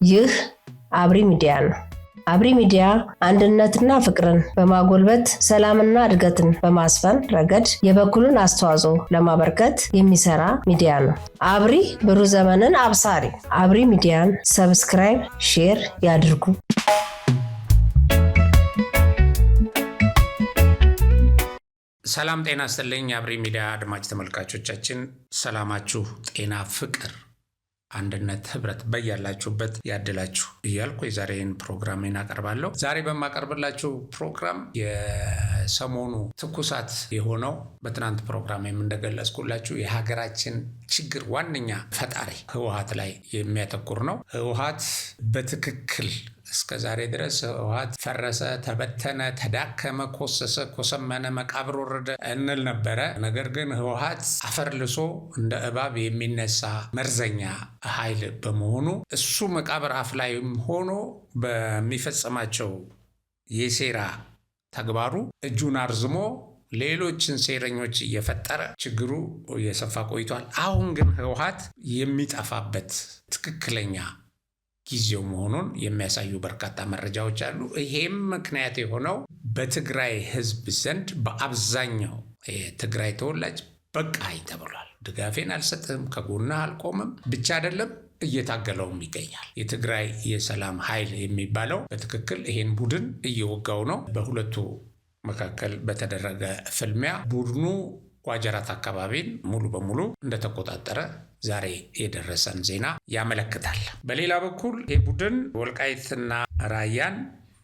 ይህ አብሪ ሚዲያ ነው። አብሪ ሚዲያ አንድነትና ፍቅርን በማጎልበት ሰላምና እድገትን በማስፈን ረገድ የበኩሉን አስተዋጽኦ ለማበርከት የሚሰራ ሚዲያ ነው። አብሪ ብሩህ ዘመንን አብሳሪ። አብሪ ሚዲያን ሰብስክራይብ፣ ሼር ያድርጉ። ሰላም ጤና ይስጥልኝ። አብሪ ሚዲያ አድማጭ ተመልካቾቻችን ሰላማችሁ፣ ጤና፣ ፍቅር፣ አንድነት፣ ህብረት በያላችሁበት ያድላችሁ እያልኩ የዛሬን ፕሮግራሜን አቀርባለሁ። ዛሬ በማቀርብላችሁ ፕሮግራም የሰሞኑ ትኩሳት የሆነው በትናንት ፕሮግራሜም እንደገለጽኩላችሁ የሀገራችን ችግር ዋነኛ ፈጣሪ ህወሓት ላይ የሚያተኩር ነው። ህወሓት በትክክል እስከ ዛሬ ድረስ ህወሓት ፈረሰ፣ ተበተነ፣ ተዳከመ፣ ኮሰሰ፣ ኮሰመነ፣ መቃብር ወረደ እንል ነበረ። ነገር ግን ህወሓት አፈርልሶ እንደ እባብ የሚነሳ መርዘኛ ኃይል በመሆኑ እሱ መቃብር አፍ ላይም ሆኖ በሚፈጽማቸው የሴራ ተግባሩ እጁን አርዝሞ ሌሎችን ሴረኞች እየፈጠረ ችግሩ እየሰፋ ቆይቷል። አሁን ግን ህወሓት የሚጠፋበት ትክክለኛ ጊዜው መሆኑን የሚያሳዩ በርካታ መረጃዎች አሉ። ይሄም ምክንያት የሆነው በትግራይ ህዝብ ዘንድ በአብዛኛው የትግራይ ተወላጅ በቃኝ ተብሏል። ድጋፌን አልሰጥም፣ ከጎንህ አልቆምም ብቻ አይደለም እየታገለውም ይገኛል። የትግራይ የሰላም ኃይል የሚባለው በትክክል ይሄን ቡድን እየወጋው ነው። በሁለቱ መካከል በተደረገ ፍልሚያ ቡድኑ ዋጀራት አካባቢን ሙሉ በሙሉ እንደተቆጣጠረ ዛሬ የደረሰን ዜና ያመለክታል። በሌላ በኩል ይህ ቡድን ወልቃይትና ራያን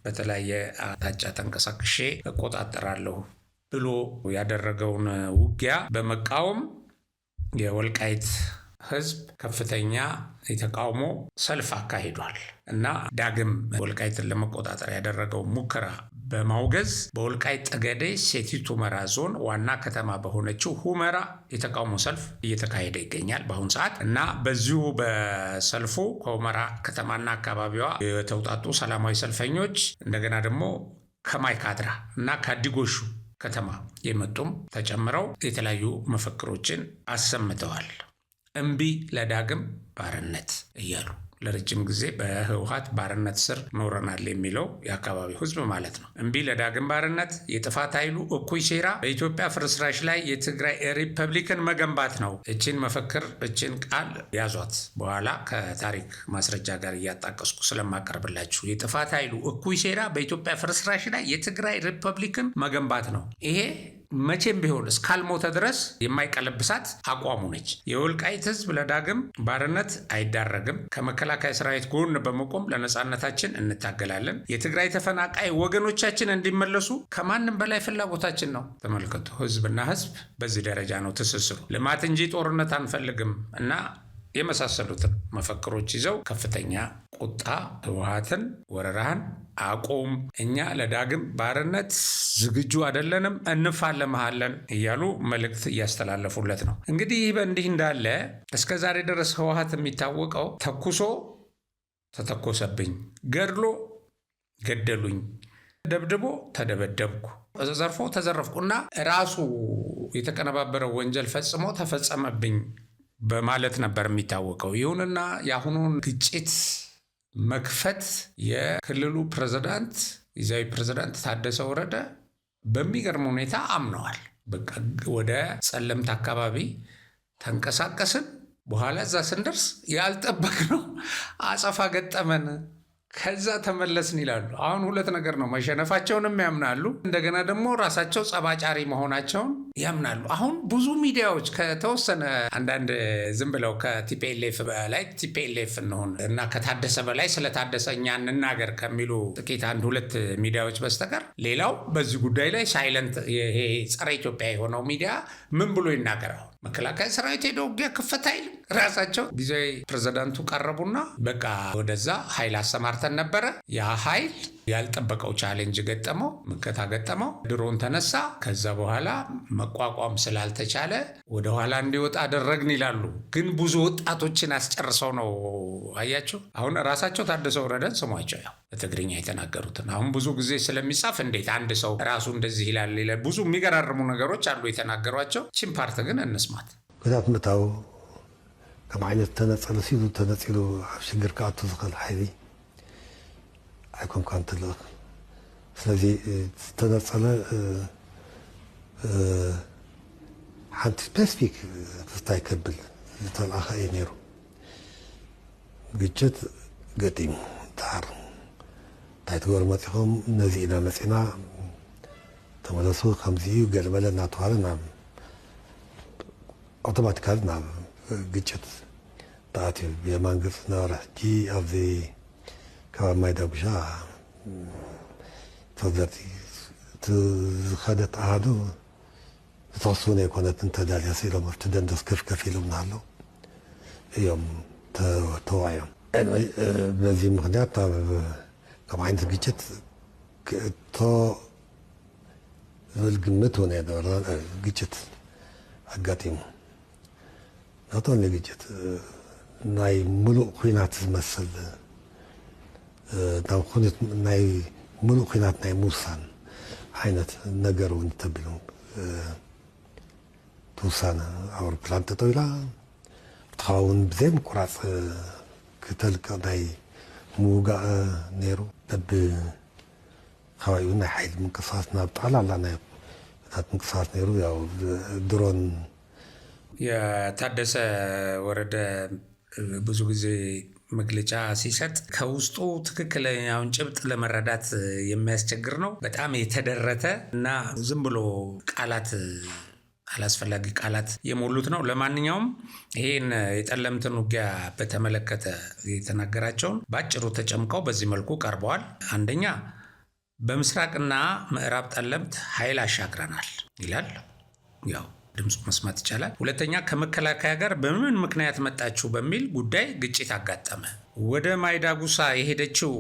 በተለያየ አቅጣጫ ተንቀሳቅሼ እቆጣጠራለሁ ብሎ ያደረገውን ውጊያ በመቃወም የወልቃይት ህዝብ ከፍተኛ የተቃውሞ ሰልፍ አካሂዷል እና ዳግም ወልቃይትን ለመቆጣጠር ያደረገው ሙከራ በማውገዝ በወልቃይት ጠገዴ ሰቲት ሁመራ ዞን ዋና ከተማ በሆነችው ሁመራ የተቃውሞ ሰልፍ እየተካሄደ ይገኛል በአሁኑ ሰዓት እና በዚሁ በሰልፉ ከሁመራ ከተማና አካባቢዋ የተውጣጡ ሰላማዊ ሰልፈኞች እንደገና ደግሞ ከማይካድራ እና ከአዲጎሹ ከተማ የመጡም ተጨምረው የተለያዩ መፈክሮችን አሰምተዋል። እምቢ ለዳግም ባርነት እያሉ ለረጅም ጊዜ በህወሓት ባርነት ስር ኖረናል የሚለው የአካባቢው ህዝብ ማለት ነው። እምቢ ለዳግም ባርነት፣ የጥፋት ኃይሉ እኩይ ሴራ በኢትዮጵያ ፍርስራሽ ላይ የትግራይ ሪፐብሊክን መገንባት ነው። እችን መፈክር እችን ቃል ያዟት። በኋላ ከታሪክ ማስረጃ ጋር እያጣቀስኩ ስለማቀርብላችሁ የጥፋት ኃይሉ እኩይ ሴራ በኢትዮጵያ ፍርስራሽ ላይ የትግራይ ሪፐብሊክን መገንባት ነው። ይሄ መቼም ቢሆን እስካልሞተ ድረስ የማይቀለብሳት አቋሙ ነች። የወልቃይት ህዝብ ለዳግም ባርነት አይዳረግም። ከመከላከያ ሰራዊት ጎን በመቆም ለነጻነታችን እንታገላለን። የትግራይ ተፈናቃይ ወገኖቻችን እንዲመለሱ ከማንም በላይ ፍላጎታችን ነው። ተመልከቱ፣ ህዝብና ህዝብ በዚህ ደረጃ ነው ትስስሩ። ልማት እንጂ ጦርነት አንፈልግም እና የመሳሰሉትን መፈክሮች ይዘው ከፍተኛ ቁጣ ህወሓትን ወረራህን አቁም፣ እኛ ለዳግም ባርነት ዝግጁ አይደለንም፣ እንፋለምሃለን እያሉ መልእክት እያስተላለፉለት ነው። እንግዲህ ይህ በእንዲህ እንዳለ እስከ ዛሬ ድረስ ህወሓት የሚታወቀው ተኩሶ ተተኮሰብኝ፣ ገድሎ ገደሉኝ፣ ደብድቦ ተደበደብኩ፣ ዘርፎ ተዘረፍኩና ራሱ የተቀነባበረው ወንጀል ፈጽሞ ተፈጸመብኝ በማለት ነበር የሚታወቀው። ይሁንና የአሁኑን ግጭት መክፈት የክልሉ ፕሬዝዳንት ጊዜያዊ ፕሬዝዳንት ታደሰ ወረደ በሚገርም ሁኔታ አምነዋል። በቃ ወደ ጸለምት አካባቢ ተንቀሳቀስን፣ በኋላ እዛ ስንደርስ ያልጠበቅነው አጸፋ ገጠመን፣ ከዛ ተመለስን ይላሉ። አሁን ሁለት ነገር ነው፣ መሸነፋቸውንም ያምናሉ፣ እንደገና ደግሞ ራሳቸው ጸባጫሪ መሆናቸውን ያምናሉ። አሁን ብዙ ሚዲያዎች ከተወሰነ አንዳንድ ዝም ብለው ከቲፒኤልኤፍ በላይ ቲፒኤልኤፍ እንሆን እና ከታደሰ በላይ ስለታደሰ እኛ እንናገር ከሚሉ ጥቂት አንድ ሁለት ሚዲያዎች በስተቀር ሌላው በዚህ ጉዳይ ላይ ሳይለንት፣ ይሄ ጸረ ኢትዮጵያ የሆነው ሚዲያ ምን ብሎ ይናገራል? መከላከያ ሰራዊት ሄደው ውጊያ ክፈት አይልም። ራሳቸው ጊዜያዊ ፕሬዝዳንቱ ቀረቡና በቃ ወደዛ ኃይል አሰማርተን ነበረ። ያ ኃይል ያልጠበቀው ቻሌንጅ ገጠመው፣ ምከታ ገጠመው፣ ድሮን ተነሳ። ከዛ በኋላ መቋቋም ስላልተቻለ ወደ ኋላ እንዲወጣ አደረግን ይላሉ። ግን ብዙ ወጣቶችን አስጨርሰው ነው። አያቸው። አሁን ራሳቸው ታደሰ ወረደን ስሟቸው፣ ያው በትግርኛ የተናገሩትን አሁን ብዙ ጊዜ ስለሚጻፍ እንዴት አንድ ሰው ራሱ እንደዚህ ይላል። ብዙ የሚገራርሙ ነገሮች አሉ የተናገሯቸው። ቺን ፓርት ግን እንስማት። كذا متاو كم عينة تنصلو شجر كاتو زخل حيدي أيكون كانت له ስለዚህ ተነጸለ ሓንቲ ስፔሲፊክ ክስታይ ከብል ዝተልኣኸ እዩ ነይሩ ግጭት ገጢሙ ዳር እንታይ ትገብሩ መፂኹም ነዚ ኢና መፂና ተመለሱ ከምዚ እዩ ገለመለ እናተባሃለ ናብ ኣውቶማቲካሊ ናብ ግጭት ተኣትዩ ብየማን ገፅ ዝነበረ ሕጂ ኣብዚ ከባቢ ማይዳጉሻ تفضلتي تخدت عادو تحصوني كونت انت داليا سيلو مفتدن دس كيف يلوم نالو يوم توعيهم بنزي مغنيات كما عند جيت تو القمت هنا دور جيت اقاتيم نطون لي جيت ناي ملو خينات تمثل دام خنت ناي ملو خينات ناي موسان عينت نجرو نتبلو توسانا او بلانت طويلة تخاون بزيم كراس كتلك ناي موقع نيرو نب خوايونا حيل من قصاصنا بطلع لنا من قصاص نيرو يا درون يا ታደሰ ወረደ ብዙ ጊዜ መግለጫ ሲሰጥ ከውስጡ ትክክለኛውን ጭብጥ ለመረዳት የሚያስቸግር ነው። በጣም የተደረተ እና ዝም ብሎ ቃላት አላስፈላጊ ቃላት የሞሉት ነው። ለማንኛውም ይሄን የጠለምትን ውጊያ በተመለከተ የተናገራቸውን ባጭሩ ተጨምቀው በዚህ መልኩ ቀርበዋል። አንደኛ በምስራቅና ምዕራብ ጠለምት ኃይል አሻግረናል ይላል። ያው ድምፁ መስማት ይቻላል። ሁለተኛ ከመከላከያ ጋር በምን ምክንያት መጣችሁ በሚል ጉዳይ ግጭት አጋጠመ። ወደ ማይዳጉሳ የሄደችው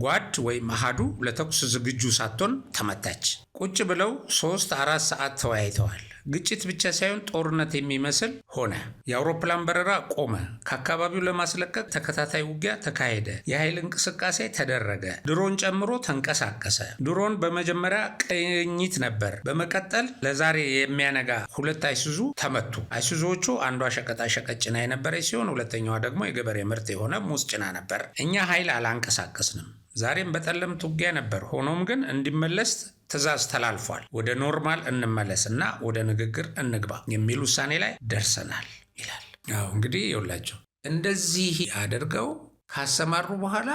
ጓድ ወይም አሃዱ ለተኩስ ዝግጁ ሳትሆን ተመታች። ቁጭ ብለው 3-4 ሰዓት ተወያይተዋል። ግጭት ብቻ ሳይሆን ጦርነት የሚመስል ሆነ። የአውሮፕላን በረራ ቆመ። ከአካባቢው ለማስለቀቅ ተከታታይ ውጊያ ተካሄደ። የኃይል እንቅስቃሴ ተደረገ። ድሮን ጨምሮ ተንቀሳቀሰ። ድሮን በመጀመሪያ ቅኝት ነበር። በመቀጠል ለዛሬ የሚያነጋ 2 አይሱዙ ተመቱ። አይሱዙዎቹ አንዷ ሸቀጣሸቀጥ ጭና የነበረች ሲሆን ሁለተኛዋ ደግሞ የገበሬ ምርት የሆነ ሙዝ ጭና ነበር። እኛ ኃይል አላንቀሳቀስንም። ዛሬም በጠለምት ውጊያ ነበር። ሆኖም ግን እንዲመለስ ትዕዛዝ ተላልፏል። ወደ ኖርማል እንመለስና ወደ ንግግር እንግባ የሚል ውሳኔ ላይ ደርሰናል ይላል። ያው እንግዲህ ይኸውላችሁ እንደዚህ አድርገው ካሰማሩ በኋላ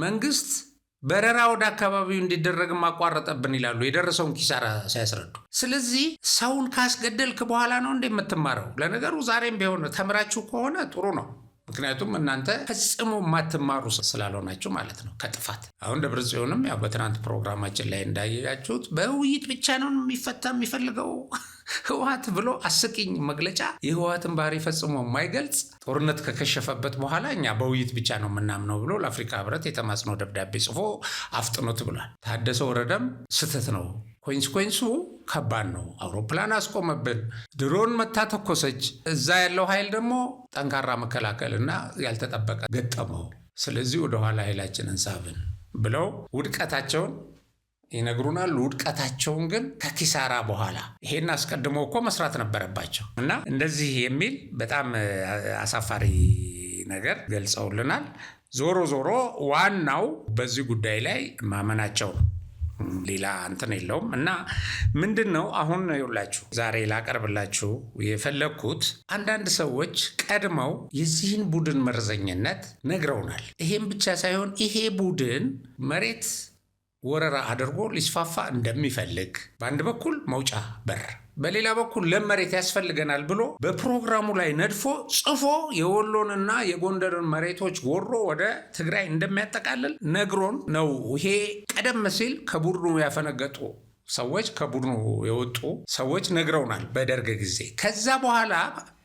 መንግስት በረራ ወደ አካባቢው እንዲደረግ ማቋረጠብን ይላሉ፣ የደረሰውን ኪሳራ ሲያስረዱ። ስለዚህ ሰውን ካስገደልክ በኋላ ነው እንደምትማረው። ለነገሩ ዛሬም ቢሆን ተምራችሁ ከሆነ ጥሩ ነው። ምክንያቱም እናንተ ፈጽሞ ማትማሩ ስላልሆናችሁ ማለት ነው ከጥፋት። አሁን ደብረጽዮንም ያው በትናንት ፕሮግራማችን ላይ እንዳያችሁት በውይይት ብቻ ነው የሚፈታ የሚፈልገው ህወሓት ብሎ አስቂኝ መግለጫ የህወሓትን ባህሪ ፈጽሞ የማይገልጽ ጦርነት ከከሸፈበት በኋላ እኛ በውይይት ብቻ ነው የምናምነው ብሎ ለአፍሪካ ህብረት የተማጽኖ ደብዳቤ ጽፎ አፍጥኖት ብሏል። ታደሰ ወረደም ስተት ነው። ኮንሲኩዌንሱ ከባድ ነው። አውሮፕላን አስቆመብን፣ ድሮን መታ ተኮሰች። እዛ ያለው ኃይል ደግሞ ጠንካራ መከላከልና ያልተጠበቀ ገጠመው። ስለዚህ ወደኋላ ኃይላችንን ሳብን ብለው ውድቀታቸውን ይነግሩናል። ውድቀታቸውን ግን ከኪሳራ በኋላ ይሄን አስቀድሞ እኮ መስራት ነበረባቸው እና እንደዚህ የሚል በጣም አሳፋሪ ነገር ገልጸውልናል። ዞሮ ዞሮ ዋናው በዚህ ጉዳይ ላይ ማመናቸው ነው። ሌላ እንትን የለውም። እና ምንድነው አሁን ይውላችሁ ዛሬ ላቀርብላችሁ የፈለኩት አንዳንድ ሰዎች ቀድመው የዚህን ቡድን መርዘኝነት ነግረውናል። ይሄም ብቻ ሳይሆን ይሄ ቡድን መሬት ወረራ አድርጎ ሊስፋፋ እንደሚፈልግ በአንድ በኩል መውጫ በር፣ በሌላ በኩል ለም መሬት ያስፈልገናል ብሎ በፕሮግራሙ ላይ ነድፎ ጽፎ የወሎንና የጎንደርን መሬቶች ወሮ ወደ ትግራይ እንደሚያጠቃልል ነግሮን ነው። ይሄ ቀደም ሲል ከቡድኑ ያፈነገጡ ሰዎች ከቡድኑ የወጡ ሰዎች ነግረውናል በደርግ ጊዜ። ከዛ በኋላ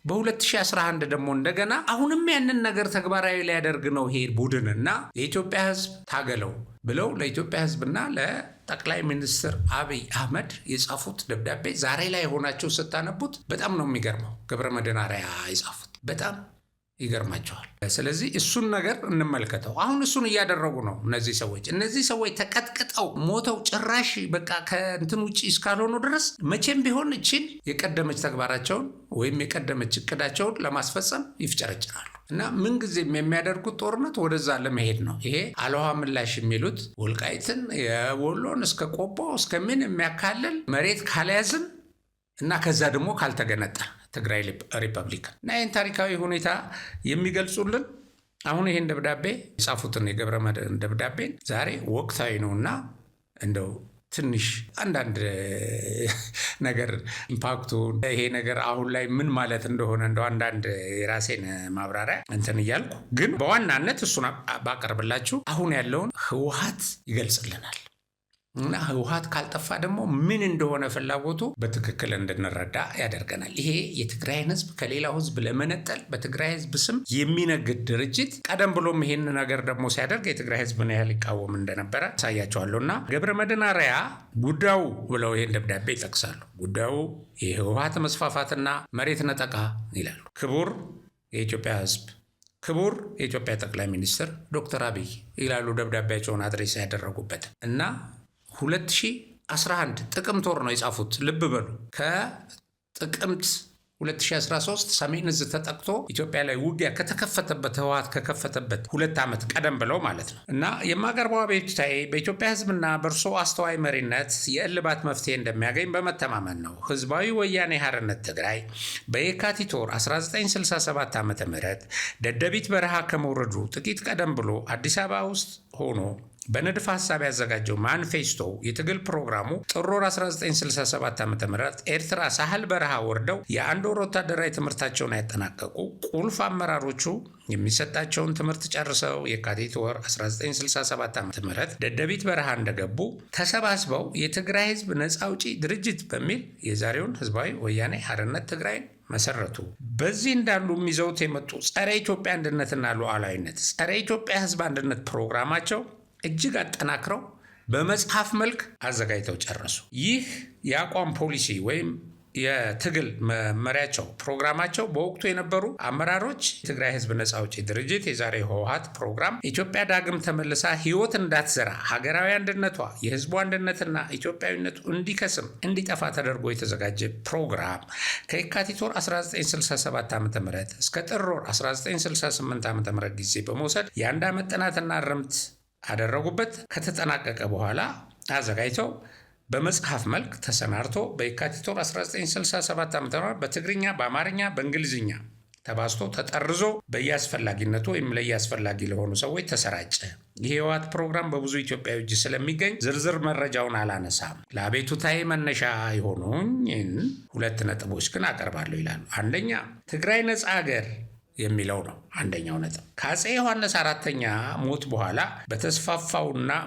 በ2011 ደግሞ እንደገና አሁንም ያንን ነገር ተግባራዊ ሊያደርግ ነው ይሄ ቡድንና የኢትዮጵያ ሕዝብ ታገለው ብለው ለኢትዮጵያ ሕዝብና ለጠቅላይ ሚኒስትር አብይ አህመድ የጻፉት ደብዳቤ ዛሬ ላይ ሆናችሁ ስታነቡት በጣም ነው የሚገርመው። ገብረ መድኅን አርአያ የጻፉት በጣም ይገርማቸዋል። ስለዚህ እሱን ነገር እንመልከተው። አሁን እሱን እያደረጉ ነው እነዚህ ሰዎች ተቀጥቅጠው ሞተው ጭራሽ በቃ ከእንትን ውጭ እስካልሆኑ ድረስ መቼም ቢሆን እችን የቀደመች ተግባራቸውን ወይም የቀደመች እቅዳቸውን ለማስፈጸም ይፍጨረጭራሉ እና ምንጊዜም የሚያደርጉት ጦርነት ወደዛ ለመሄድ ነው። ይሄ አልዋ ምላሽ የሚሉት ወልቃይትን የወሎን እስከ ቆቦ እስከ ምን የሚያካልል መሬት ካልያዝን እና ከዛ ደግሞ ካልተገነጠ ትግራይ ሪፐብሊክ እና ይህን ታሪካዊ ሁኔታ የሚገልጹልን አሁን ይህን ደብዳቤ የጻፉትን የገብረመድህን ደብዳቤን ዛሬ ወቅታዊ ነውና እንደው ትንሽ አንዳንድ ነገር ኢምፓክቱን ይሄ ነገር አሁን ላይ ምን ማለት እንደሆነ እንደው አንዳንድ የራሴን ማብራሪያ እንትን እያልኩ ግን በዋናነት እሱን ባቀርብላችሁ አሁን ያለውን ህወሓት ይገልጽልናል። እና ህወሓት ካልጠፋ ደግሞ ምን እንደሆነ ፍላጎቱ በትክክል እንድንረዳ ያደርገናል። ይሄ የትግራይን ህዝብ ከሌላው ህዝብ ለመነጠል በትግራይ ህዝብ ስም የሚነግድ ድርጅት ቀደም ብሎም ይሄን ነገር ደግሞ ሲያደርግ የትግራይ ህዝብን ያህል ይቃወም እንደነበረ ያሳያቸዋለሁ። እና ገብረመድህን አርአያ ጉዳዩ ብለው ይሄን ደብዳቤ ይጠቅሳሉ። ጉዳዩ የህወሓት መስፋፋትና መሬት ነጠቃ ይላሉ። ክቡር የኢትዮጵያ ህዝብ፣ ክቡር የኢትዮጵያ ጠቅላይ ሚኒስትር ዶክተር አብይ ይላሉ ደብዳቤያቸውን አድሬስ ያደረጉበት እና 2011 ጥቅምት ወር ነው የጻፉት። ልብ በሉ ከጥቅምት 2013 ሰሜን ዕዝ ተጠቅቶ ኢትዮጵያ ላይ ውጊያ ከተከፈተበት ህወሓት ከከፈተበት 2 ዓመት ቀደም ብለው ማለት ነው እና የማቀርበው አቤቱታዬ በኢትዮጵያ ህዝብና በእርሶ አስተዋይ መሪነት የእልባት መፍትሄ እንደሚያገኝ በመተማመን ነው። ህዝባዊ ወያኔ ሓርነት ትግራይ በየካቲት ወር 1967 ዓ.ም ደደቢት በረሃ ከመውረዱ ጥቂት ቀደም ብሎ አዲስ አበባ ውስጥ ሆኖ በንድፈ ሐሳብ ያዘጋጀው ማኒፌስቶ የትግል ፕሮግራሙ ጥር 1967 ዓ.ም ኤርትራ ሳህል በረሃ ወርደው የአንድ ወር ወታደራዊ ትምህርታቸውን ያጠናቀቁ ቁልፍ አመራሮቹ የሚሰጣቸውን ትምህርት ጨርሰው የካቲት ወር 1967 ዓ.ም ደደቢት በረሃ እንደገቡ ተሰባስበው የትግራይ ህዝብ ነፃ አውጪ ድርጅት በሚል የዛሬውን ህዝባዊ ወያኔ ሓርነት ትግራይን መሰረቱ። በዚህ እንዳሉ ይዘውት የመጡ ጸረ ኢትዮጵያ አንድነትና ሉዓላዊነት ጸረ ኢትዮጵያ ህዝብ አንድነት ፕሮግራማቸው እጅግ አጠናክረው በመጽሐፍ መልክ አዘጋጅተው ጨረሱ። ይህ የአቋም ፖሊሲ ወይም የትግል መመሪያቸው ፕሮግራማቸው በወቅቱ የነበሩ አመራሮች የትግራይ ህዝብ ነፃ አውጪ ድርጅት የዛሬ ህወሓት ፕሮግራም ኢትዮጵያ ዳግም ተመልሳ ህይወት እንዳትዘራ ሀገራዊ አንድነቷ የህዝቡ አንድነትና ኢትዮጵያዊነቱ እንዲከስም እንዲጠፋ ተደርጎ የተዘጋጀ ፕሮግራም ከየካቲት ወር 1967 ዓ.ም እስከ ጥር ወር 1968 ዓ.ም ጊዜ በመውሰድ የአንድ ዓመት ጥናትና እርምት አደረጉበት። ከተጠናቀቀ በኋላ አዘጋጅተው በመጽሐፍ መልክ ተሰናድቶ በየካቲት ወር 1967 ዓ.ም በትግርኛ፣ በአማርኛ፣ በእንግሊዝኛ ተባዝቶ ተጠርዞ በየአስፈላጊነቱ ወይም ለየአስፈላጊ ለሆኑ ሰዎች ተሰራጨ። ይህ የህወሓት ፕሮግራም በብዙ ኢትዮጵያዊ እጅ ስለሚገኝ ዝርዝር መረጃውን አላነሳም። ለአቤቱታዬ መነሻ የሆኑኝ 2 ነጥቦች ግን አቀርባለሁ ይላሉ። አንደኛ ትግራይ ነፃ ሀገር የሚለው ነው አንደኛው ነጥብ። ከአፄ ዮሐንስ 4ኛ ሞት በኋላ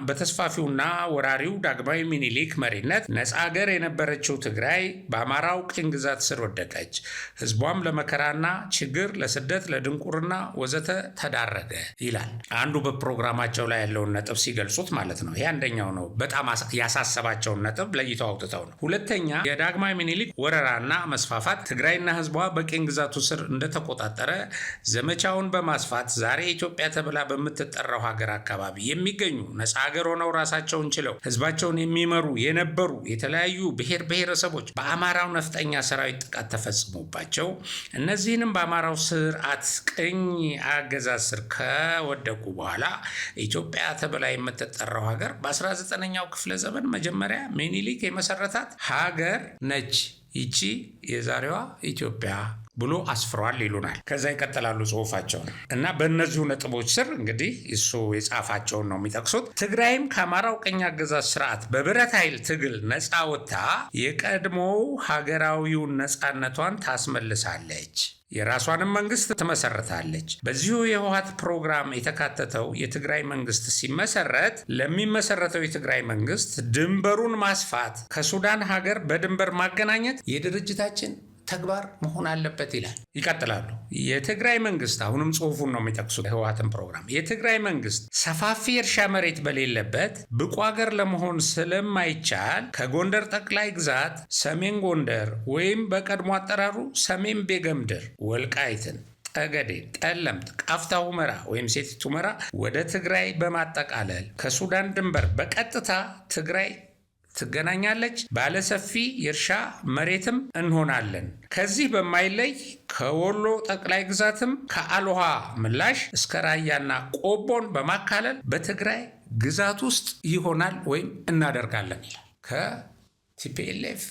በተስፋፊውና ወራሪው ዳግማዊ ሚኒሊክ መሪነት ነፃ ሀገር የነበረችው ትግራይ በአማራው ቅኝ ግዛት ስር ወደቀች። ህዝቧም ለመከራና ችግር፣ ለስደት፣ ለድንቁርና ወዘተ ተዳረገ ይላል። አንዱ በፕሮግራማቸው ላይ ያለውን ነጥብ ሲገልጹት ማለት ነው። ይሄ አንደኛው ነው። በጣም ያሳሰባቸውን ነጥብ ለይተው አውጥተው ነው። ሁለተኛ የዳግማዊ ሚኒሊክ ወረራና መስፋፋት ትግራይና ህዝቧ በቅኝ ግዛቱ ስር እንደተቆጣጠረ ዘመቻውን በማስፋት ዛሬ ኢትዮጵያ ተብላ በምትጠራው ሀገር አካባቢ የሚገኙ ነፃ ሀገር ሆነው ራሳቸውን ችለው ህዝባቸውን የሚመሩ የነበሩ የተለያዩ ብሔር ብሔረሰቦች በአማራው ነፍጠኛ ሰራዊት ጥቃት ተፈጽሞባቸው እነዚህንም በአማራው ስርዓት ቅኝ አገዛዝ ስር ከወደቁ በኋላ ኢትዮጵያ ተብላ የምትጠራው ሀገር በ19ኛው ክፍለ ዘመን መጀመሪያ ሚኒሊክ የመሰረታት ሀገር ነች። ይቺ የዛሬዋ ኢትዮጵያ ብሎ አስፍሯል ይሉናል። ከዛ ይቀጥላሉ ጽሁፋቸውን እና በእነዚሁ ነጥቦች ስር እንግዲህ እሱ የጻፋቸውን ነው የሚጠቅሱት። ትግራይም ከአማራው ቅኝ አገዛዝ ስርዓት በብረት ኃይል ትግል ነፃ ወጥታ የቀድሞው ሀገራዊውን ነፃነቷን ታስመልሳለች፣ የራሷንም መንግስት ትመሰርታለች። በዚሁ የህወሓት ፕሮግራም የተካተተው የትግራይ መንግስት ሲመሰረት ለሚመሰረተው የትግራይ መንግስት ድንበሩን ማስፋት፣ ከሱዳን ሀገር በድንበር ማገናኘት የድርጅታችን ተግባር መሆን አለበት ይላል። ይቀጥላሉ። የትግራይ መንግስት አሁንም ጽሁፉን ነው የሚጠቅሱት። ህወሓትን ፕሮግራም የትግራይ መንግስት ሰፋፊ እርሻ መሬት በሌለበት ብቁ ሀገር ለመሆን ስለማይቻል ከጎንደር ጠቅላይ ግዛት ሰሜን ጎንደር ወይም በቀድሞ አጠራሩ ሰሜን ቤገምድር ወልቃይትን፣ ጠገዴን፣ ጠለምት፣ ቃፍታ ሁመራ ወይም ሰቲት ሁመራ ወደ ትግራይ በማጠቃለል ከሱዳን ድንበር በቀጥታ ትግራይ ትገናኛለች። ባለሰፊ የእርሻ መሬትም እንሆናለን። ከዚህ በማይለይ ከወሎ ጠቅላይ ግዛትም ከአልውሃ ምላሽ እስከ ራያና ቆቦን በማካለል በትግራይ ግዛት ውስጥ ይሆናል ወይም እናደርጋለን ይላል። ከቲፒኤልኤፍ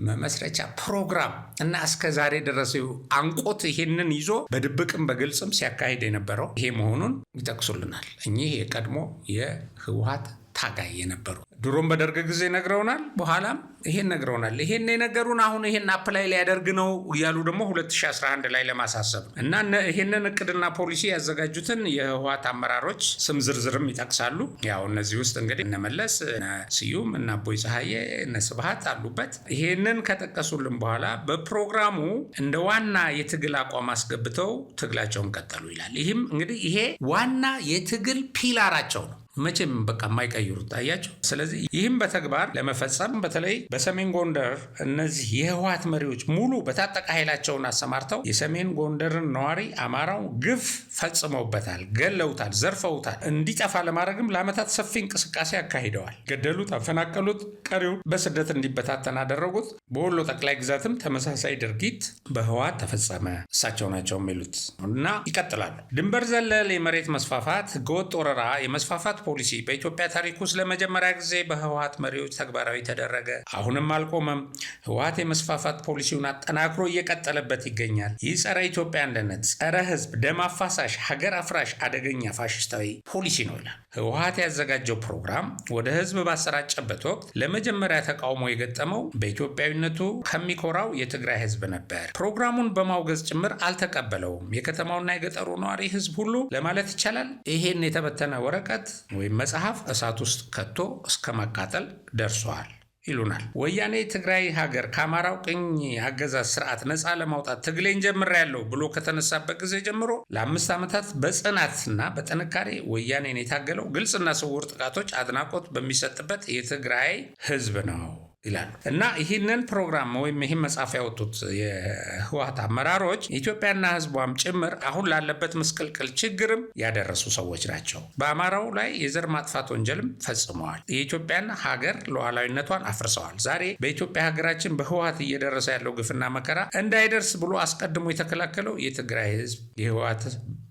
መመስረቻ ፕሮግራም እና እስከ ዛሬ ድረስ አንቆት ይሄንን ይዞ በድብቅም በግልጽም ሲያካሂድ የነበረው ይሄ መሆኑን ይጠቅሱልናል። እኚህ የቀድሞ የህወሓት ታጋይ የነበሩ ድሮም በደርግ ጊዜ ነግረውናል። በኋላም ይሄን ነግረውናል። ይሄን የነገሩን አሁን ይሄን አፕላይ ሊያደርግ ነው እያሉ ደግሞ 2011 ላይ ለማሳሰብ እና ይሄንን እቅድና ፖሊሲ ያዘጋጁትን የህወሓት አመራሮች ስም ዝርዝርም ይጠቅሳሉ። ያው እነዚህ ውስጥ እንግዲህ እነ መለስ፣ እነ ስዩም፣ እነ አቦይ ፀሐዬ፣ እነ ስብሃት አሉበት። ይሄንን ከጠቀሱልን በኋላ በፕሮግራሙ እንደ ዋና የትግል አቋም አስገብተው ትግላቸውን ቀጠሉ ይላል። ይህም እንግዲህ ይሄ ዋና የትግል ፒላራቸው ነው። መቼም በቃ የማይቀይሩት አያቸው። ስለዚህ ይህም በተግባር ለመፈጸም በተለይ በሰሜን ጎንደር እነዚህ የህወሓት መሪዎች ሙሉ በታጠቀ ኃይላቸውን አሰማርተው የሰሜን ጎንደርን ነዋሪ አማራው ግፍ ፈጽመውበታል፣ ገለውታል፣ ዘርፈውታል። እንዲጠፋ ለማድረግም ለዓመታት ሰፊ እንቅስቃሴ አካሂደዋል። ገደሉት፣ አፈናቀሉት፣ ቀሪው በስደት እንዲበታተን አደረጉት። በወሎ ጠቅላይ ግዛትም ተመሳሳይ ድርጊት በህወሓት ተፈጸመ። እሳቸው ናቸው የሚሉት እና ይቀጥላሉ። ድንበር ዘለል የመሬት መስፋፋት፣ ህገወጥ ወረራ፣ የመስፋፋት ፖሊሲ በኢትዮጵያ ታሪክ ውስጥ ለመጀመሪያ ጊዜ በህወሓት መሪዎች ተግባራዊ ተደረገ። አሁንም አልቆመም። ህወሓት የመስፋፋት ፖሊሲውን አጠናክሮ እየቀጠለበት ይገኛል። ይህ ጸረ ኢትዮጵያ አንድነት፣ ጸረ ህዝብ፣ ደም አፋሳሽ፣ ሀገር አፍራሽ አደገኛ ፋሽስታዊ ፖሊሲ ነው ይላል። ህወሓት ያዘጋጀው ፕሮግራም ወደ ህዝብ ባሰራጨበት ወቅት ለመጀመሪያ ተቃውሞ የገጠመው በኢትዮጵያዊነቱ ከሚኮራው የትግራይ ህዝብ ነበር። ፕሮግራሙን በማውገዝ ጭምር አልተቀበለውም። የከተማውና የገጠሩ ነዋሪ ህዝብ ሁሉ ለማለት ይቻላል ይሄን የተበተነ ወረቀት ወይም መጽሐፍ እሳት ውስጥ ከቶ እስከ ማቃጠል ደርሷል ይሉናል። ወያኔ ትግራይ ሀገር ከአማራው ቅኝ አገዛዝ ስርዓት ነፃ ለማውጣት ትግሌን ጀምሬያለሁ ብሎ ከተነሳበት ጊዜ ጀምሮ ለ5 ዓመታት በጽናትና በጥንካሬ ወያኔን የታገለው ግልጽና ስውር ጥቃቶች አድናቆት በሚሰጥበት የትግራይ ህዝብ ነው ይላሉ እና ይህንን ፕሮግራም ወይም ይህን መጽሐፍ ያወጡት የህወሓት አመራሮች ኢትዮጵያና ህዝቧም ጭምር አሁን ላለበት ምስቅልቅል ችግርም ያደረሱ ሰዎች ናቸው። በአማራው ላይ የዘር ማጥፋት ወንጀልም ፈጽመዋል። የኢትዮጵያን ሀገር ሉዓላዊነቷን አፍርሰዋል። ዛሬ በኢትዮጵያ ሀገራችን በህወሓት እየደረሰ ያለው ግፍና መከራ እንዳይደርስ ብሎ አስቀድሞ የተከላከለው የትግራይ ህዝብ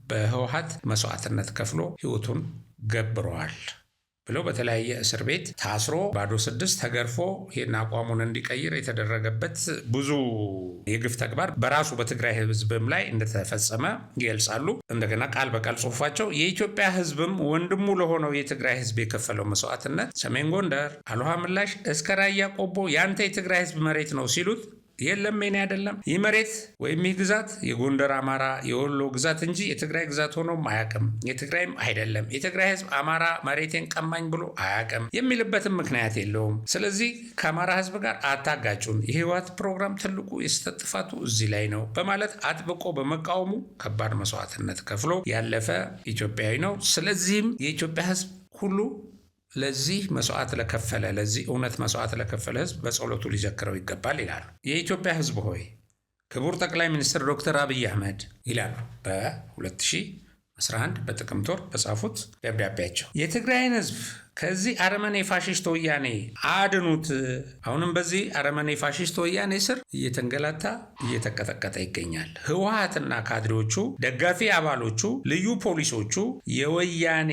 በህወሓት መስዋዕትነት ከፍሎ ህይወቱን ገብረዋል ብለው በተለያየ እስር ቤት ታስሮ ባዶ 6 ተገርፎ ይህን አቋሙን እንዲቀይር የተደረገበት ብዙ የግፍ ተግባር በራሱ በትግራይ ህዝብም ላይ እንደተፈጸመ ይገልጻሉ። እንደገና ቃል በቃል ጽሁፋቸው የኢትዮጵያ ህዝብም ወንድሙ ለሆነው የትግራይ ህዝብ የከፈለው መስዋዕትነት ሰሜን ጎንደር፣ አልውሃ ምላሽ እስከ ራያ ቆቦ ያንተ የትግራይ ህዝብ መሬት ነው ሲሉት የለም ሜኔ አይደለም፣ ይህ መሬት ወይም ይህ ግዛት የጎንደር አማራ የወሎ ግዛት እንጂ የትግራይ ግዛት ሆኖም አያውቅም፣ የትግራይም አይደለም፣ የትግራይ ህዝብ አማራ መሬቴን ቀማኝ ብሎ አያውቅም የሚልበትም ምክንያት የለውም። ስለዚህ ከአማራ ህዝብ ጋር አታጋጩን፣ የህወሓት ፕሮግራም ትልቁ የስህተት ጥፋቱ እዚህ ላይ ነው በማለት አጥብቆ በመቃወሙ ከባድ መስዋዕትነት ከፍሎ ያለፈ ኢትዮጵያዊ ነው። ስለዚህም የኢትዮጵያ ህዝብ ሁሉ ለዚህ መስዋዕት ለከፈለ ለዚህ እውነት መስዋዕት ለከፈለ ህዝብ በጸሎቱ ሊዘክረው ይገባል ይላሉ። የኢትዮጵያ ህዝብ ሆይ ክቡር ጠቅላይ ሚኒስትር ዶክተር አብይ አህመድ ይላሉ በ2011 በጥቅምት ወር በጻፉት ደብዳቤያቸው የትግራይን ህዝብ ከዚህ አረመኔ ፋሽስት ወያኔ አድኑት። አሁንም በዚህ አረመኔ ፋሽስት ወያኔ ስር እየተንገላታ እየተቀጠቀጠ ይገኛል። ህወሓትና ካድሬዎቹ፣ ደጋፊ አባሎቹ፣ ልዩ ፖሊሶቹ፣ የወያኔ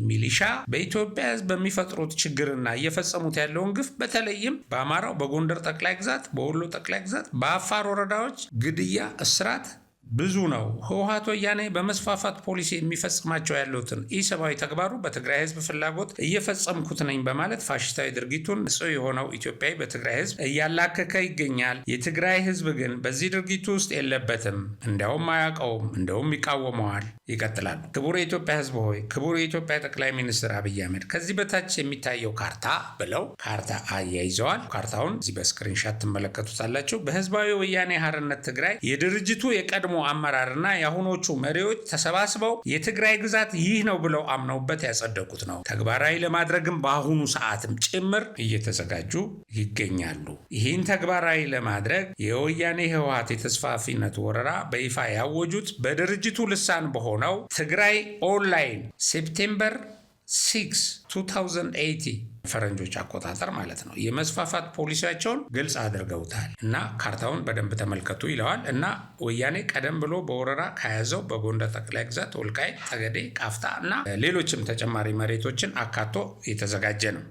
ሚሊሻ በኢትዮጵያ ህዝብ በሚፈጥሩት ችግርና እየፈጸሙት ያለውን ግፍ በተለይም በአማራው በጎንደር ጠቅላይ ግዛት፣ በወሎ ጠቅላይ ግዛት፣ በአፋር ወረዳዎች ግድያ፣ እስራት ብዙ ነው። ህወሓት ወያኔ በመስፋፋት ፖሊሲ የሚፈጽማቸው ያሉትን ኢሰብአዊ ተግባሩ በትግራይ ህዝብ ፍላጎት እየፈጸምኩት ነኝ በማለት ፋሽስታዊ ድርጊቱን ንጹህ የሆነው ኢትዮጵያዊ በትግራይ ህዝብ እያላከከ ይገኛል። የትግራይ ህዝብ ግን በዚህ ድርጊቱ ውስጥ የለበትም፣ እንዲያውም አያውቀውም፣ እንደውም ይቃወመዋል። ይቀጥላሉ። ክቡር የኢትዮጵያ ህዝብ ሆይ ክቡር የኢትዮጵያ ጠቅላይ ሚኒስትር አብይ አህመድ ከዚህ በታች የሚታየው ካርታ ብለው ካርታ አያይዘዋል። ካርታውን እዚህ በስክሪንሻት ትመለከቱታላችሁ። በህዝባዊ ወያኔ ሓርነት ትግራይ የድርጅቱ የቀድሞ አመራርና የአሁኖቹ መሪዎች ተሰባስበው የትግራይ ግዛት ይህ ነው ብለው አምነውበት ያጸደቁት ነው። ተግባራዊ ለማድረግም በአሁኑ ሰዓትም ጭምር እየተዘጋጁ ይገኛሉ። ይህን ተግባራዊ ለማድረግ የወያኔ ህወሓት የተስፋፊነት ወረራ በይፋ ያወጁት በድርጅቱ ልሳን በሆነው ትግራይ ኦንላይን ሴፕቴምበር 6 2080 ፈረንጆች አቆጣጠር ማለት ነው የመስፋፋት ፖሊሲያቸውን ግልጽ አድርገውታል እና ካርታውን በደንብ ተመልከቱ ይለዋል እና ወያኔ ቀደም ብሎ በወረራ ከያዘው በጎንደር ጠቅላይ ግዛት ወልቃይት፣ ጠገዴ፣ ቃፍታ እና ሌሎችም ተጨማሪ መሬቶችን አካቶ የተዘጋጀ ነው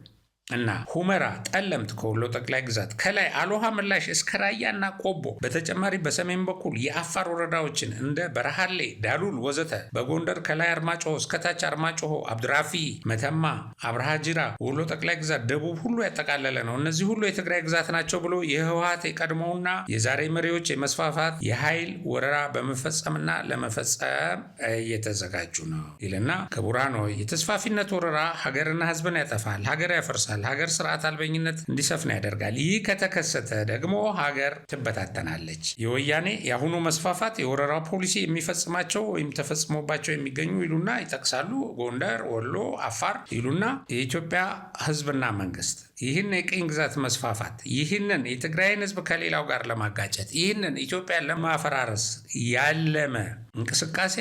እና ሁመራ፣ ጠለምት ከወሎ ጠቅላይ ግዛት ከላይ አሎሃ ምላሽ እስከ ራያና ቆቦ በተጨማሪ በሰሜን በኩል የአፋር ወረዳዎችን እንደ በረሃሌ፣ ዳሉል ወዘተ በጎንደር ከላይ አርማጭሆ እስከታች አርማጭሆ፣ አብድራፊ፣ መተማ፣ አብርሃጅራ፣ ወሎ ጠቅላይ ግዛት፣ ደቡብ ሁሉ ያጠቃለለ ነው። እነዚህ ሁሉ የትግራይ ግዛት ናቸው ብሎ የህወሓት የቀድሞውና የዛሬ መሪዎች የመስፋፋት የኃይል ወረራ በመፈጸምና ለመፈጸም እየተዘጋጁ ነው ይልና ክቡራን ሆይ የተስፋፊነት ወረራ ሀገርና ህዝብን ያጠፋል፣ ሀገር ያፈርሳል፣ ሀገር ስርዓት አልበኝነት እንዲሰፍን ያደርጋል። ይህ ከተከሰተ ደግሞ ሀገር ትበታተናለች። የወያኔ የአሁኑ መስፋፋት የወረራ ፖሊሲ የሚፈጽማቸው ወይም ተፈጽሞባቸው የሚገኙ ይሉና ይጠቅሳሉ። ጎንደር፣ ወሎ፣ አፋር ይሉና የኢትዮጵያ ህዝብና መንግስት ይህን የቅኝ ግዛት መስፋፋት ይህንን የትግራይን ህዝብ ከሌላው ጋር ለማጋጨት ይህንን ኢትዮጵያን ለማፈራረስ ያለመ እንቅስቃሴ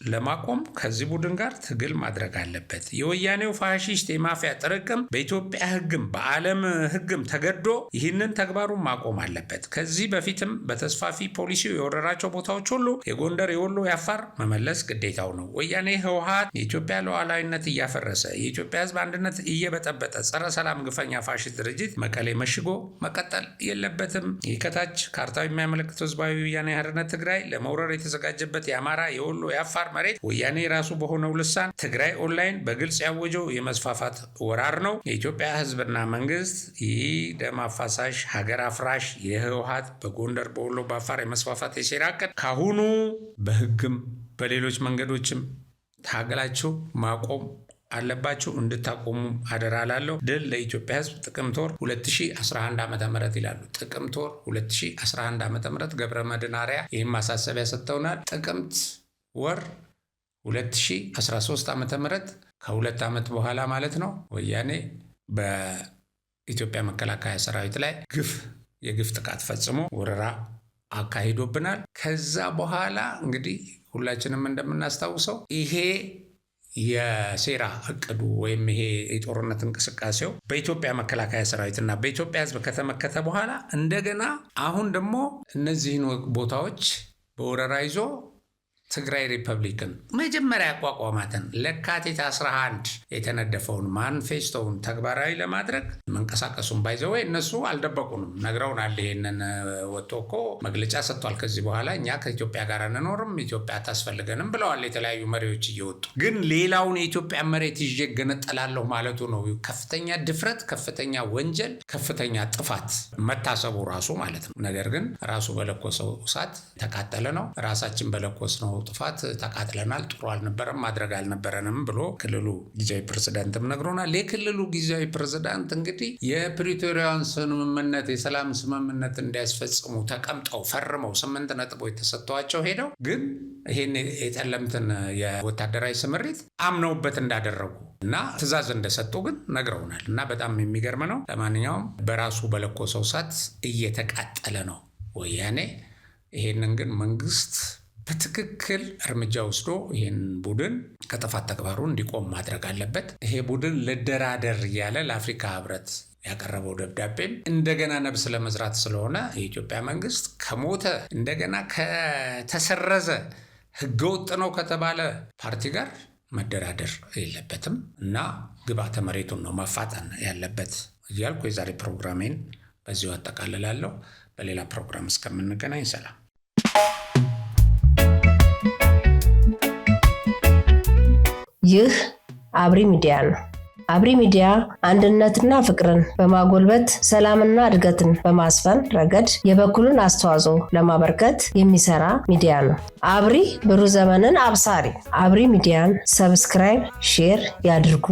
ለማቆም ከዚህ ቡድን ጋር ትግል ማድረግ አለበት። የወያኔው ፋሺስት የማፊያ ጥርቅም በኢትዮጵያ ህግም በዓለም ህግም ተገዶ ይህንን ተግባሩን ማቆም አለበት። ከዚህ በፊትም በተስፋፊ ፖሊሲው የወረራቸው ቦታዎች ሁሉ የጎንደር፣ የወሎ፣ የአፋር መመለስ ግዴታው ነው። ወያኔ ህወሓት የኢትዮጵያ ሉዓላዊነት እያፈረሰ የኢትዮጵያ ህዝብ አንድነት እየበጠበጠ ጸረ ሰላም ግፈኛ ፋሺስት ድርጅት መቀሌ መሽጎ መቀጠል የለበትም። ይህ ከታች ካርታው የሚያመለክተው ህዝባዊ ወያኔ ሓርነት ትግራይ ለመውረር የተዘጋጀበት የአማራ፣ የወሎ፣ የአፋር መሬት ወያኔ ራሱ በሆነው ልሳን ትግራይ ኦንላይን በግልጽ ያወጀው የመስፋፋት ወራር ነው። የኢትዮጵያ ህዝብና መንግስት ይህ ደም አፋሳሽ ሀገር አፍራሽ የህወሓት በጎንደር፣ በወሎ፣ በአፋር የመስፋፋት የሴራ ዕቅድ ካሁኑ በህግም በሌሎች መንገዶችም ታገላችሁ ማቆም አለባችሁ። እንድታቆሙ አደራ ላለሁ። ድል ለኢትዮጵያ ህዝብ። ጥቅምት ወር 2011 ዓ.ም ይላሉ። ጥቅምት ወር 2011 ዓ.ም ገብረ መድኅን አርአያ ይህም ማሳሰቢያ ሰጥተውናል። ጥቅምት ወር 2013 ዓ.ም ከሁለት ዓመት በኋላ ማለት ነው ወያኔ በኢትዮጵያ መከላከያ ሰራዊት ላይ የግፍ ጥቃት ፈጽሞ ወረራ አካሂዶብናል። ከዛ በኋላ እንግዲህ ሁላችንም እንደምናስታውሰው ይሄ የሴራ እቅዱ ወይም ይሄ የጦርነት እንቅስቃሴው በኢትዮጵያ መከላከያ ሰራዊትና በኢትዮጵያ ህዝብ ከተመከተ በኋላ እንደገና አሁን ደግሞ እነዚህን ቦታዎች በወረራ ይዞ ትግራይ ሪፐብሊክን መጀመሪያ ያቋቋማትን ለካቲት 11 የተነደፈውን ማኒፌስቶውን ተግባራዊ ለማድረግ መንቀሳቀሱን ባይዘው እነሱ አልደበቁንም፣ ነግረውናል። ይሄንን ወጥቶ እኮ መግለጫ ሰጥቷል። ከዚህ በኋላ እኛ ከኢትዮጵያ ጋር አንኖርም፣ ኢትዮጵያ አታስፈልገንም ብለዋል የተለያዩ መሪዎች እየወጡ። ግን ሌላውን የኢትዮጵያ መሬት ይዤ ገነጠላለሁ ማለቱ ነው ከፍተኛ ድፍረት፣ ከፍተኛ ወንጀል፣ ከፍተኛ ጥፋት መታሰቡ ራሱ ማለት ነው። ነገር ግን ራሱ በለኮሰው እሳት ተቃጠለ ነው። ራሳችን በለኮስ ነው ጥፋት ተቃጥለናል፣ ጥሩ አልነበረም፣ ማድረግ አልነበረንም ብሎ ክልሉ ጊዜያዊ ፕሬዝዳንትም ነግሮናል። የክልሉ ጊዜያዊ ፕሬዝዳንት እንግዲህ የፕሪቶሪያን ስምምነት የሰላም ስምምነት እንዲያስፈጽሙ ተቀምጠው ፈርመው 8 ነጥቦች ተሰጥቷቸው ሄደው ግን ይሄን የጠለምትን የወታደራዊ ስምሪት አምነውበት እንዳደረጉ እና ትዕዛዝ እንደሰጡ ግን ነግረውናል። እና በጣም የሚገርም ነው። ለማንኛውም በራሱ በለኮሰው እሳት እየተቃጠለ ነው ወያኔ። ይሄንን ግን መንግስት በትክክል እርምጃ ወስዶ ይህን ቡድን ከጥፋት ተግባሩ እንዲቆም ማድረግ አለበት። ይሄ ቡድን ልደራደር እያለ ለአፍሪካ ህብረት ያቀረበው ደብዳቤም እንደገና ነብስ ለመዝራት ስለሆነ የኢትዮጵያ መንግስት ከሞተ እንደገና ከተሰረዘ ህገወጥ ነው ከተባለ ፓርቲ ጋር መደራደር የለበትም እና ግብዓተ መሬቱን ነው ማፋጠን ያለበት እያልኩ የዛሬ ፕሮግራሜን በዚሁ አጠቃልላለሁ። በሌላ ፕሮግራም እስከምንገናኝ ሰላም። ይህ አብሪ ሚዲያ ነው። አብሪ ሚዲያ አንድነትና ፍቅርን በማጎልበት ሰላምና እድገትን በማስፈን ረገድ የበኩሉን አስተዋጽኦ ለማበርከት የሚሰራ ሚዲያ ነው። አብሪ ብሩህ ዘመንን አብሳሪ። አብሪ ሚዲያን ሰብስክራይብ፣ ሼር ያድርጉ።